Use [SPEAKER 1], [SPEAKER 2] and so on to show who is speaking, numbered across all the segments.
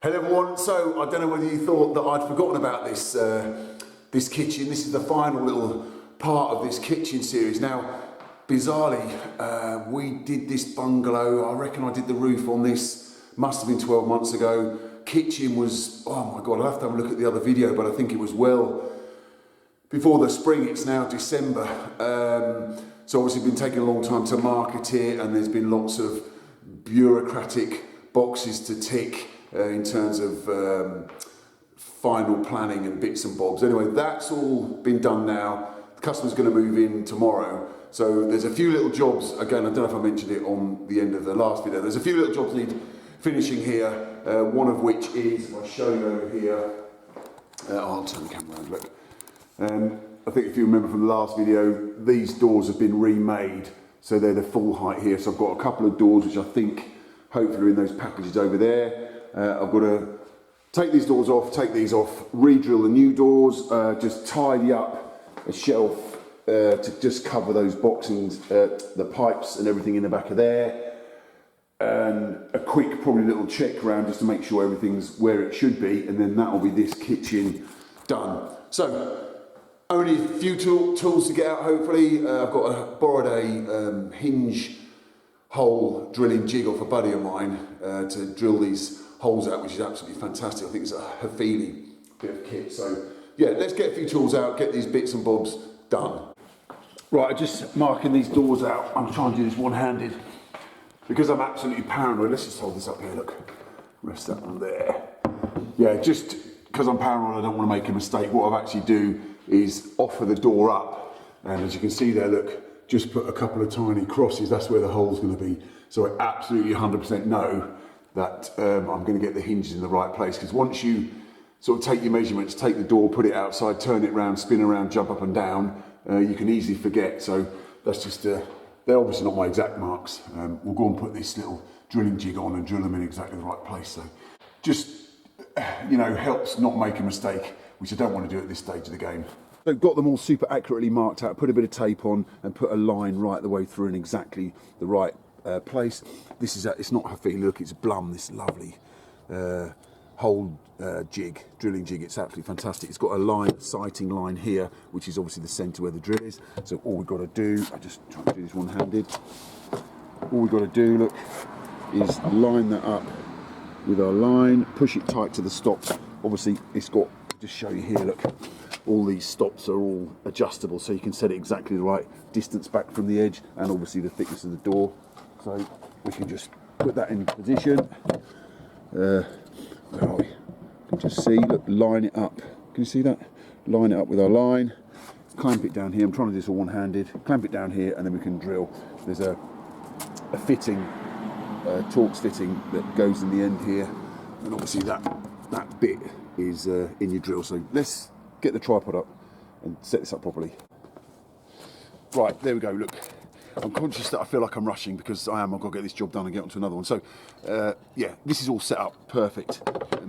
[SPEAKER 1] Hello everyone, so I don't know whether you thought that I'd forgotten about this this kitchen. This is the final little part of this kitchen series. Now, bizarrely, we did this bungalow, I reckon I did the roof on this, must have been 12 months ago. Kitchen was, oh my God, I'll have to have a look at the other video, but I think it was well before the spring. It's now December. So obviously been taking a long time to market it, and there's been lots of bureaucratic boxes to tick in terms of final planning and bits and bobs. Anyway, that's all been done now. The customer's going to move in tomorrow. So there's a few little jobs, again, I don't know if I mentioned it on the end of the last video, there's a few little jobs need finishing here, one of which is, if I show you over here, I'll turn the camera around, look. I think if you remember from the last video, these doors have been remade, so they're the full height here. So I've got a couple of doors which I think hopefully are in those packages over there. I've got to take these doors off, take these off, re-drill the new doors, just tidy up a shelf to just cover those boxings, the pipes and everything in the back of there. And a quick probably little check around just to make sure everything's where it should be, and then that'll be this kitchen done. So only a few tools to get out, hopefully. I've borrowed a hinge hole drilling jig off a buddy of mine to drill these holes out, which is absolutely fantastic. I think it's a Hafele bit of kit. So yeah, let's get a few tools out, get these bits and bobs done. Right, I'm just marking these doors out. I'm trying to do this one-handed because I'm absolutely paranoid. Let's just hold this up here, look. Rest that one there. Yeah, just because I'm paranoid, I don't want to make a mistake. What I've actually do is offer the door up, and as you can see there, look, just put a couple of tiny crosses. That's where the hole's going to be. So I absolutely 100% know that I'm going to get the hinges in the right place, because once you sort of take your measurements, take the door, put it outside, turn it around, spin around, jump up and down, you can easily forget. So that's just, they're obviously not my exact marks. We'll go and put this little drilling jig on and drill them in exactly the right place. So just, you know, helps not make a mistake, which I don't want to do at this stage of the game. So got them all super accurately marked out, put a bit of tape on and put a line right the way through in exactly the right place. This is, it's not Hafele, look, it's Blum, this lovely hole jig, drilling jig. It's absolutely fantastic. It's got a line, sighting line here, which is obviously the centre where the drill is. So all we've got to do, I just try to do this one-handed. All we've got to do, look, is line that up with our line, push it tight to the stops. Obviously it's got, just show you here, look, all these stops are all adjustable, so you can set it exactly the right distance back from the edge, and obviously the thickness of the door. So we can just put that in position. You can just see, look, line it up. Can you see that? Line it up with our line, clamp it down here. I'm trying to do this all one-handed. Clamp it down here, and then we can drill. There's a fitting, Torx fitting that goes in the end here, and obviously that bit is in your drill. So let's get the tripod up and set this up properly. Right, there we go, look. I'm conscious that I feel like I'm rushing because I've got to get this job done and get onto another one. So, yeah, this is all set up perfect.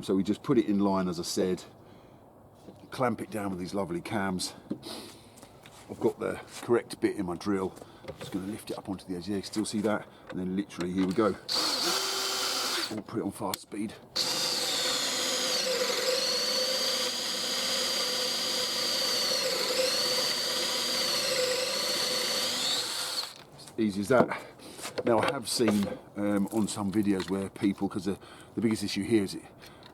[SPEAKER 1] So we just put it in line, as I said, clamp it down with these lovely cams. I've got the correct bit in my drill. I'm just going to lift it up onto the edge there, still see that? And then literally, here we go. I'll put it on fast speed. Easy as that. Now I have seen on some videos where people, because the biggest issue here is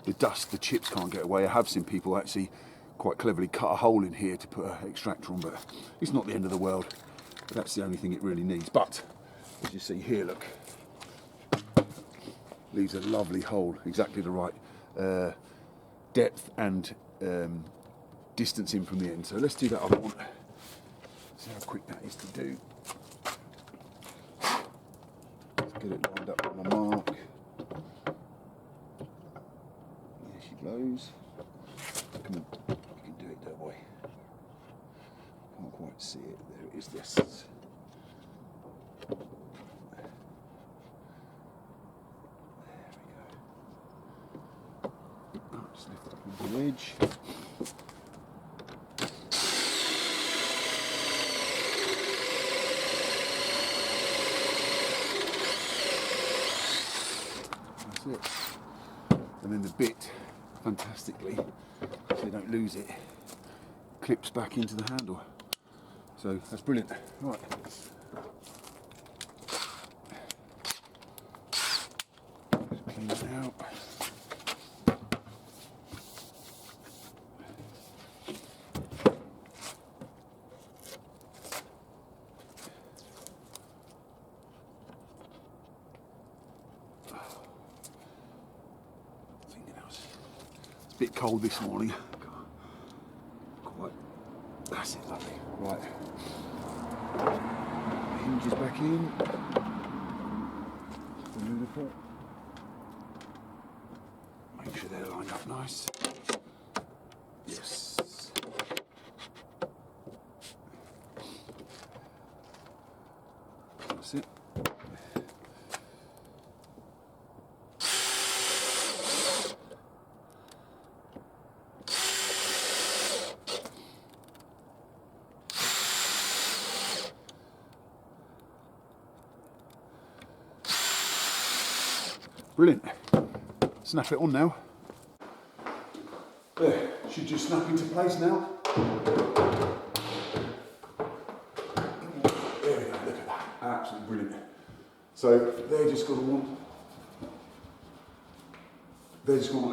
[SPEAKER 1] the dust, the chips can't get away. I have seen people actually quite cleverly cut a hole in here to put an extractor on, but it's not the end of the world. That's the only thing it really needs. But as you see here, look, leaves a lovely hole, exactly the right depth and distance in from the end. So let's do that other one. See how quick that is to do. Get it lined up on the mark. There she blows. Come on, you can do it, don't worry. Can't quite see it. There it is. This. There we go. Just lift that up on the edge. That's it. and then the bit, fantastically, so you don't lose it, clips back into the handle. So that's brilliant. Right. Clean it out. It's a bit cold this morning. Quite. That's it, lovely. Right. Hinges back in. Beautiful. Make sure they're lined up nice. Yes. That's it. Brilliant. Snap it on now. There, should just snap into place now. There we go, look at that. Absolutely brilliant. So they're just going to want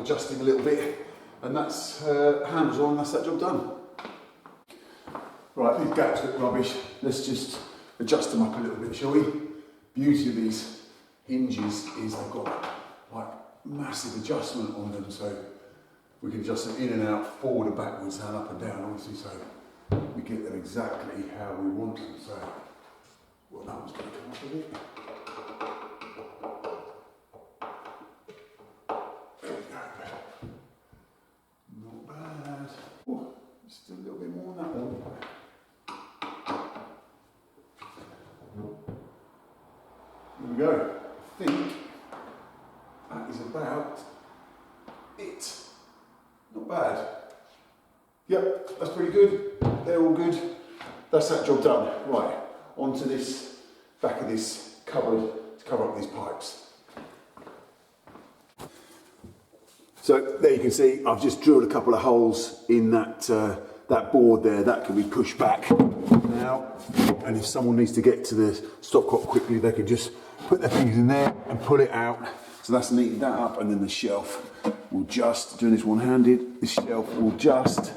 [SPEAKER 1] adjusting a little bit, and that's handles on, that's that job done. Right, these gaps look rubbish. Let's just adjust them up a little bit, shall we? Beauty of these hinges is they've got like massive adjustment on them, so we can adjust them in and out, forward and backwards, and up and down, obviously, so we get them exactly how we want them. So, well, that one's going to come off a bit. There we go. Not bad. Oh, just a little bit more on that one. There we go. I think that is about it. Not bad. Yep, that's pretty good. They're all good. That's that job done. Right, onto this back of this cupboard to cover up these pipes. So there you can see I've just drilled a couple of holes in that that board there. That can be pushed back now, and if someone needs to get to the stopcock quickly, they can just put their fingers in there and pull it out. So that's neatened that up, and then the shelf will just, doing this one-handed, the shelf will just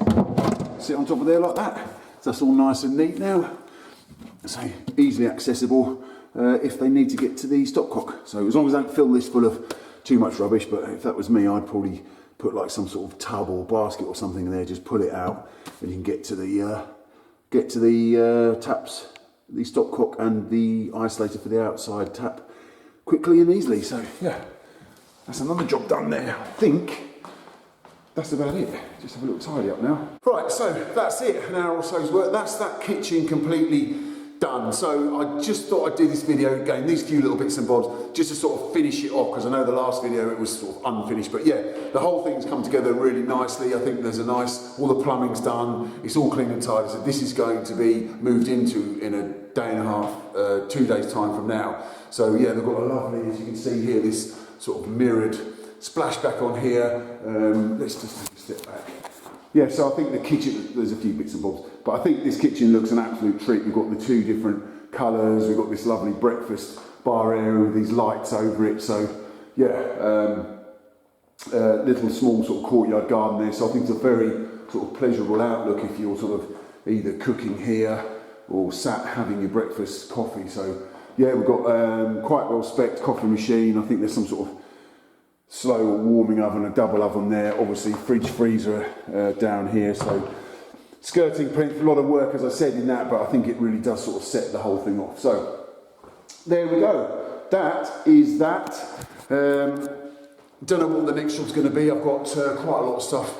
[SPEAKER 1] sit on top of there like that. So that's all nice and neat now. So easily accessible if they need to get to the stopcock. So as long as I don't fill this full of too much rubbish, but if that was me, I'd probably put like some sort of tub or basket or something in there, just pull it out, and you can get to the taps, the stopcock and the isolator for the outside tap quickly and easily. So yeah, that's another job done there. I think that's about it. Just have a little tidy up now. Right, so that's it. An hour or so's work. That's that kitchen completely done. So I just thought I'd do this video again, these few little bits and bobs, just to sort of finish it off, because I know the last video it was sort of unfinished, but yeah, the whole thing's come together really nicely. I think there's a nice, all the plumbing's done, it's all clean and tidy. So this is going to be moved into in a day and a half, 2 days time from now. So yeah, they've got a lovely, as you can see here, this sort of mirrored splashback on here. Let's just take a step back. Yeah, so I think the kitchen, there's a few bits and bobs, but I think this kitchen looks an absolute treat. We've got the two different colours, we've got this lovely breakfast bar area with these lights over it. So yeah, little small sort of courtyard garden there. So I think it's a very sort of pleasurable outlook if you're sort of either cooking here or sat having your breakfast coffee. So yeah, we've got quite well spec'd coffee machine. I think there's some sort of slow warming oven, a double oven there, obviously fridge freezer down here, so skirting plenty, a lot of work as I said in that, but I think it really does sort of set the whole thing off. So there we go, that is that. Don't know what the next job's going to be. I've got quite a lot of stuff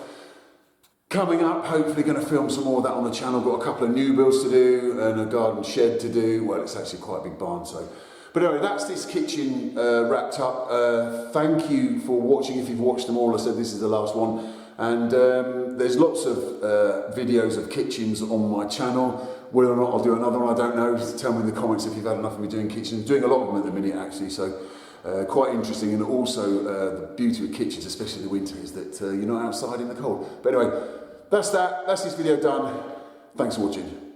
[SPEAKER 1] coming up, hopefully going to film some more of that on the channel. Got a couple of new builds to do and a garden shed to do. Well, it's actually quite a big barn, so. But anyway, that's this kitchen wrapped up. Thank you for watching. If you've watched them all, I said this is the last one. And there's lots of videos of kitchens on my channel. Whether or not I'll do another one, I don't know. Just tell me in the comments if you've had enough of me doing kitchens. I'm doing a lot of them at the minute, actually. So quite interesting, and also the beauty of kitchens, especially in the winter, is that you're not outside in the cold. But anyway, that's this video done. Thanks for watching.